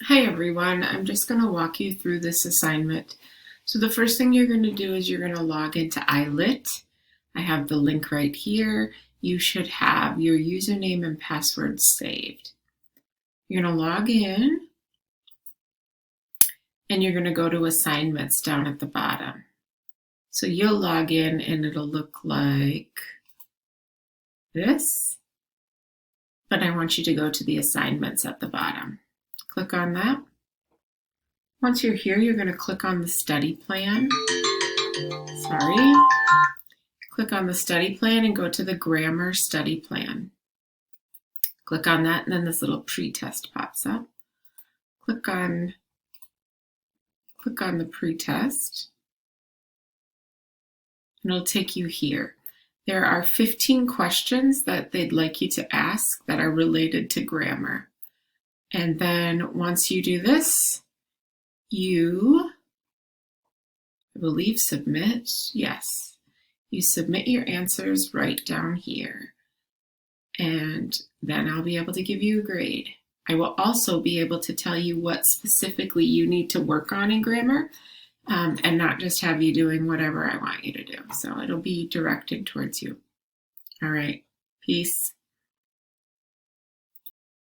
Hi everyone, I'm just going to walk you through this assignment. So the first thing you're going to do is you're going to log into iLit. I have the link right here. You should have your username and password saved. You're going to log in and you're going to go to assignments down at the bottom. So you'll log in and it'll look like this, but I want you to go to the assignments at the bottom. Click on that. Once you're here, you're going to click on the study plan. Click on the study plan and go to the grammar study plan. Click on that and then this little pretest pops up. Click on the pretest and it'll take you here. There are 15 questions that they'd like you to ask that are related to grammar. And then once you do this, you, I believe, submit. Yes. You submit your answers right down here. And then I'll be able to give you a grade. I will also be able to tell you what specifically you need to work on in grammar, and not just have you doing whatever I want you to do. So it'll be directed towards you. All right. Peace.